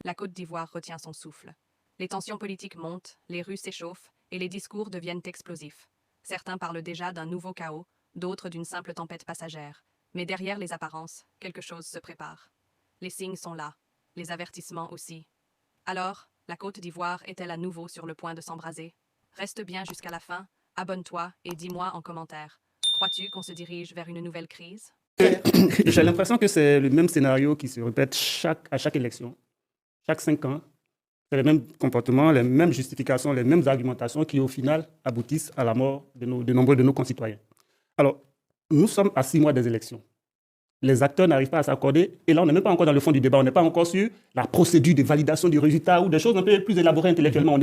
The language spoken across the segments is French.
La Côte d'Ivoire retient son souffle. Les tensions politiques montent, les rues s'échauffent et les discours deviennent explosifs. Certains parlent déjà d'un nouveau chaos, d'autres d'une simple tempête passagère. Mais derrière les apparences, quelque chose se prépare. Les signes sont là, les avertissements aussi. Alors, la Côte d'Ivoire est-elle à nouveau sur le point de s'embraser? Reste bien jusqu'à la fin, abonne-toi et dis-moi en commentaire. Crois-tu qu'on se dirige vers une nouvelle crise? J'ai l'impression que c'est le même scénario qui se répète à chaque élection, chaque 5 ans. C'est les mêmes comportements, les mêmes justifications, les mêmes argumentations qui, au final, aboutissent à la mort de nombreux de nos concitoyens. Alors, nous sommes à 6 mois des élections. Les acteurs n'arrivent pas à s'accorder. Et là, on n'est même pas encore dans le fond du débat. On n'est pas encore sur la procédure de validation du résultat ou des choses un peu plus élaborées intellectuellement.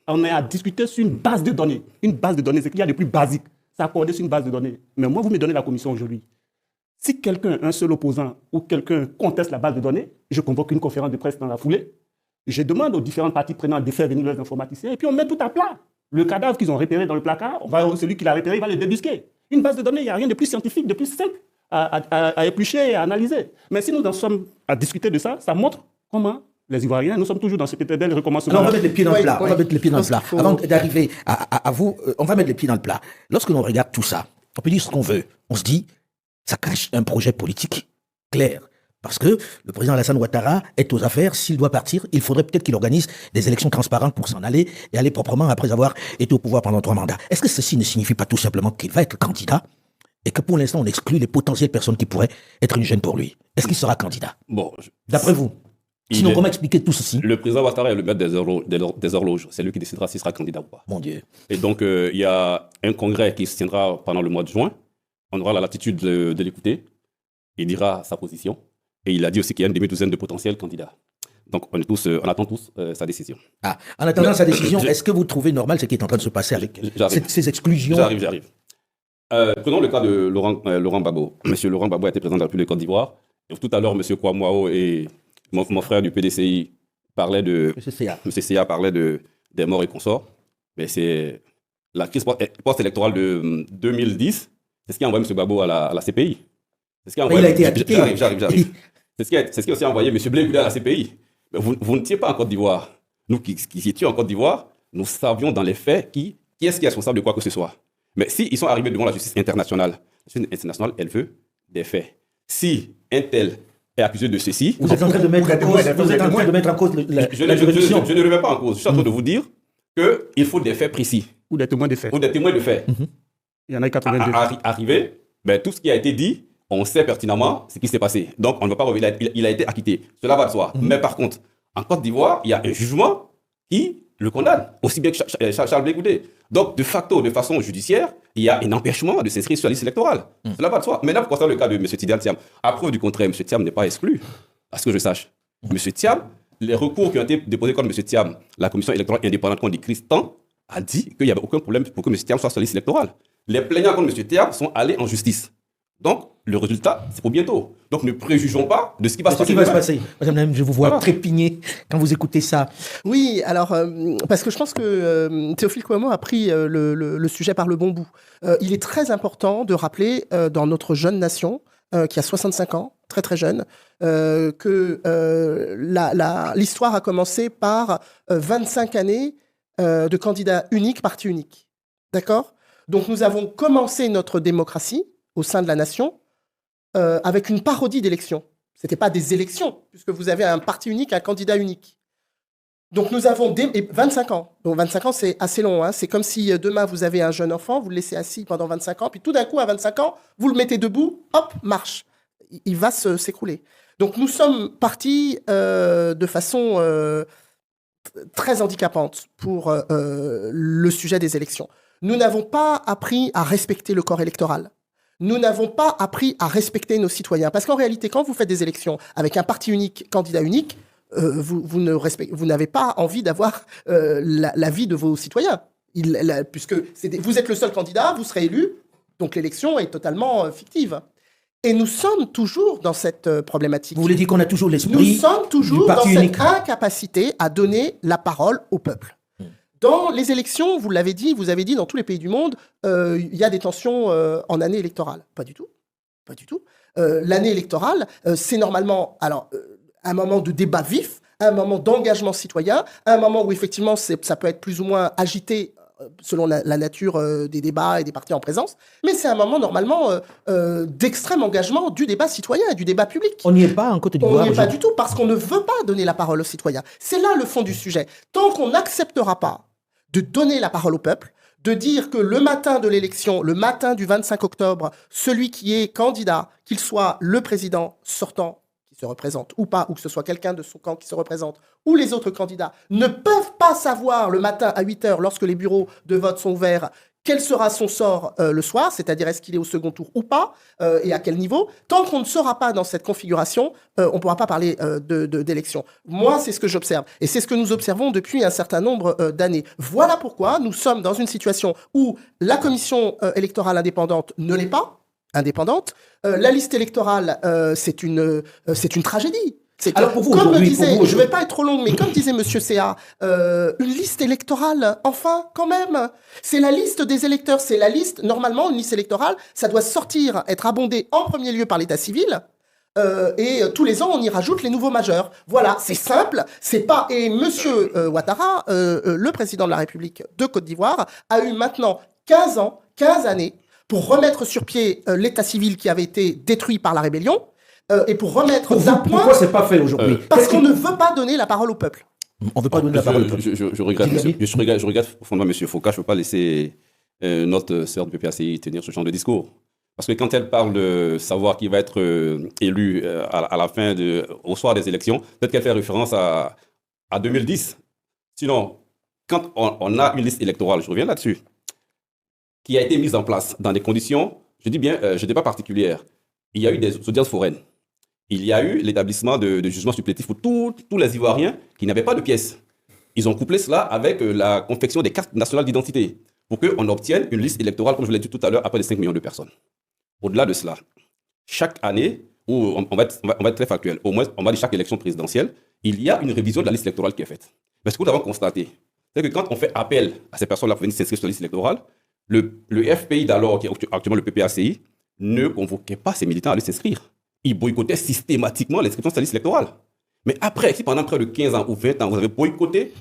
On est à discuter sur une base de données. Une base de données, c'est qu'il y a de plus basique. S'accorder sur une base de données. Mais moi, vous me donnez la commission aujourd'hui. Si quelqu'un, un seul opposant ou quelqu'un conteste la base de données, je convoque une conférence de presse dans la foulée. Je demande aux différentes parties prenantes de faire venir leurs informaticiens et puis on met tout à plat. Le cadavre qu'ils ont repéré dans le placard, celui qui l'a repéré, il va le débusquer. Une base de données, il n'y a rien de plus scientifique, de plus simple à éplucher et à analyser. Mais si nous en sommes à discuter de ça, ça montre comment les Ivoiriens, nous sommes toujours dans cet éternel recommencement. Alors on va mettre les pieds dans le plat. On va mettre les pieds dans le plat. Avant d'arriver à vous, on va mettre les pieds dans le plat. Lorsque l'on regarde tout ça, on peut dire ce qu'on veut. On se dit, ça cache un projet politique clair. Parce que le président Alassane Ouattara est aux affaires. S'il doit partir, il faudrait peut-être qu'il organise des élections transparentes pour s'en aller et aller proprement après avoir été au pouvoir pendant 3 mandats. Est-ce que ceci ne signifie pas tout simplement qu'il va être candidat et que pour l'instant on exclut les potentielles personnes qui pourraient être une gêne pour lui? Est-ce qu'il sera candidat? Bon, d'après vous? Sinon, comment expliquer tout ceci? Le président Ouattara est le maître des horloges. C'est lui qui décidera s'il sera candidat ou pas. Mon Dieu. Et donc, il y a un congrès qui se tiendra pendant le mois de juin. On aura la latitude de l'écouter. Il dira sa position. Et il a dit aussi qu'il y a une demi-douzaine de potentiels candidats. Donc, on attend tous sa décision. Ah, en attendant sa décision, est-ce que vous trouvez normal ce qui est en train de se passer avec ces exclusions? J'arrive. Prenons le cas de Laurent Gbagbo. Monsieur Laurent Gbagbo a été président de la République de Côte d'Ivoire. Et tout à l'heure, monsieur Kouamouao et mon frère du PDCI parlaient de... Monsieur Seya parlait des morts et consorts. Mais c'est la crise post-électorale de 2010. C'est ce qui a envoyé M. Gbagbo à la CPI. Il a été appliqué. J'arrive. C'est ce qui a aussi envoyé M. Blé Goudé à la CPI. Mais vous n'étiez pas en Côte d'Ivoire. Nous qui étions en Côte d'Ivoire, nous savions dans les faits qui est-ce qui est responsable de quoi que ce soit. Mais s'ils sont arrivés devant la justice internationale, elle veut des faits. Si un tel est accusé de ceci... Vous êtes en train de mettre en cause la juridiction. Je ne le mets pas en cause. Je suis en train de vous dire qu'il faut des faits précis. Ou des témoins de faits. Il y en a 82. Arrivé, tout ce qui a été dit, on sait pertinemment ce qui s'est passé. Donc, on ne va pas revenir. Il a été acquitté. Cela va de soi. Mais par contre, en Côte d'Ivoire, il y a un jugement qui le condamne, aussi bien que Charles Blé Goudé. Donc, de facto, de façon judiciaire, il y a un empêchement de s'inscrire sur la liste électorale. Cela va de soi. Maintenant, pour concernant le cas de M. Tidiane Thiam, à preuve du contraire, M. Thiam n'est pas exclu. À ce que je sache. M. Thiam, les recours qui ont été déposés contre M. Thiam, la commission électorale indépendante contre Christan a dit qu'il n'y avait aucun problème pour que M. Thiam soit sur la liste électorale. Les plaignants contre M. Thiam sont allés en justice. Donc, le résultat, c'est pour bientôt. Donc, ne préjugeons pas de ce qui va se passer. Madame, je vous vois trépigner quand vous écoutez ça. Oui, alors, parce que je pense que Théophile Kouamouo a pris le sujet par le bon bout. Il est très important de rappeler, dans notre jeune nation, qui a 65 ans, très très jeune, que l'histoire a commencé par 25 années de candidats uniques, parti unique. D'accord ? Donc, nous avons commencé notre démocratie au sein de la nation, avec une parodie d'élections. Ce n'était pas des élections, puisque vous avez un parti unique, un candidat unique. Donc nous avons 25 ans. Donc 25 ans, c'est assez long. Hein. C'est comme si demain, vous avez un jeune enfant, vous le laissez assis pendant 25 ans, puis tout d'un coup, à 25 ans, vous le mettez debout, hop, marche. Il va s'écrouler. Donc nous sommes partis de façon très handicapante pour le sujet des élections. Nous n'avons pas appris à respecter le corps électoral. Nous n'avons pas appris à respecter nos citoyens. Parce qu'en réalité, quand vous faites des élections avec un parti unique, candidat unique, vous n'avez pas envie d'avoir l'avis de vos citoyens. Puisque vous êtes le seul candidat, vous serez élu, donc l'élection est totalement fictive. Et nous sommes toujours dans cette problématique. Vous voulez dire qu'on a toujours l'esprit Nous sommes toujours dans unique. cette incapacité à donner la parole au peuple. Dans les élections, vous avez dit, dans tous les pays du monde, il y a des tensions en année électorale. Pas du tout. Pas du tout. L'année électorale, c'est normalement un moment de débat vif, à un moment d'engagement citoyen, à un moment où effectivement ça peut être plus ou moins agité selon la nature des débats et des partis en présence, mais c'est un moment normalement d'extrême engagement du débat citoyen et du débat public. On n'y est pas en Côte On d'Ivoire. n'y est pas du tout parce qu'on ne veut pas donner la parole aux citoyens. C'est là le fond du sujet. Tant qu'on n'acceptera pas de donner la parole au peuple, de dire que le matin de l'élection, le matin du 25 octobre, celui qui est candidat, qu'il soit le président sortant qui se représente ou pas, ou que ce soit quelqu'un de son camp qui se représente, ou les autres candidats, ne peuvent pas savoir le matin à 8 heures, lorsque les bureaux de vote sont ouverts, quel sera son sort le soir, c'est-à-dire est-ce qu'il est au second tour ou pas, et à quel niveau. Tant qu'on ne sera pas dans cette configuration, on ne pourra pas parler d'élection. Moi, c'est ce que j'observe. Et c'est ce que nous observons depuis un certain nombre d'années. Voilà pourquoi nous sommes dans une situation où la commission électorale indépendante ne l'est pas indépendante. La liste électorale, c'est une tragédie. Alors pour vous, comme aujourd'hui, disait, pour vous, je ne vais pas être trop long, mais comme disait Monsieur Céa, une liste électorale, enfin, quand même, c'est la liste des électeurs, c'est la liste, normalement, une liste électorale, ça doit sortir, être abondé en premier lieu par l'état civil, et tous les ans, on y rajoute les nouveaux majeurs. Voilà, c'est simple, c'est pas... Et Monsieur Ouattara, le président de la République de Côte d'Ivoire, a eu maintenant 15 ans, 15 années, pour remettre sur pied l'état civil qui avait été détruit par la rébellion, et pour remettre d'un point... Pourquoi c'est pas fait aujourd'hui? Parce qu'on ne veut pas donner la parole au peuple. On ne veut pas donner la parole au peuple. Je regrette, je regrette profondément M. Foucault, je ne peux pas laisser notre sœur du PPACI tenir ce genre de discours. Parce que quand elle parle de savoir qui va être élu à la fin, au soir des élections, peut-être qu'elle fait référence à 2010. Sinon, quand on a une liste électorale, je reviens là-dessus, qui a été mise en place dans des conditions, je dis bien, je dis pas particulières. Il y a eu des audiences foraines. Il y a eu l'établissement de jugements supplétifs pour tous les Ivoiriens qui n'avaient pas de pièces. Ils ont couplé cela avec la confection des cartes nationales d'identité pour qu'on obtienne une liste électorale, comme je l'ai dit tout à l'heure, à près de 5 millions de personnes. Au-delà de cela, chaque année, on va être très factuel, au moins on va dire chaque élection présidentielle, il y a une révision de la liste électorale qui est faite. Mais ce que nous avons constaté, c'est que quand on fait appel à ces personnes-là pour venir s'inscrire sur la liste électorale, le FPI d'alors, qui est actuellement le PPACI, ne convoquait pas ces militants à aller s'inscrire. Ils boycottaient systématiquement l'inscription sur la liste électorale. Mais après, si pendant près de 15 ans ou 20 ans, vous avez boycotté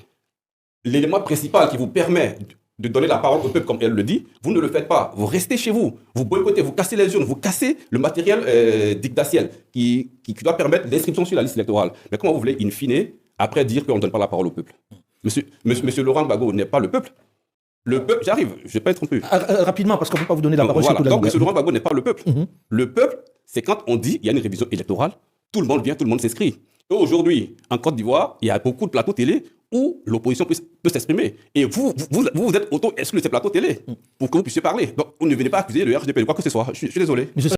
l'élément principal qui vous permet de donner la parole au peuple, comme elle le dit, vous ne le faites pas. Vous restez chez vous. Vous boycottez, vous cassez les urnes, vous cassez le matériel dictatiel qui doit permettre l'inscription sur la liste électorale. Mais comment vous voulez, in fine, après dire qu'on ne donne pas la parole au peuple? Monsieur Laurent Gbagbo n'est pas le peuple. Le peuple, j'arrive, je ne vais pas être trompé. Rapidement, parce qu'on ne peut pas vous donner la parole. Voilà. Donc, M. Laurent Gbagbo n'est pas le peuple. Le peuple, c'est quand on dit qu'il y a une révision électorale, tout le monde vient, tout le monde s'inscrit. Et aujourd'hui, en Côte d'Ivoire, il y a beaucoup de plateaux télé où l'opposition peut s'exprimer. Et vous êtes auto-exclu de ces plateaux télé pour que vous puissiez parler. Donc, vous ne venez pas accuser le RGP de quoi que ce soit. Je suis désolé.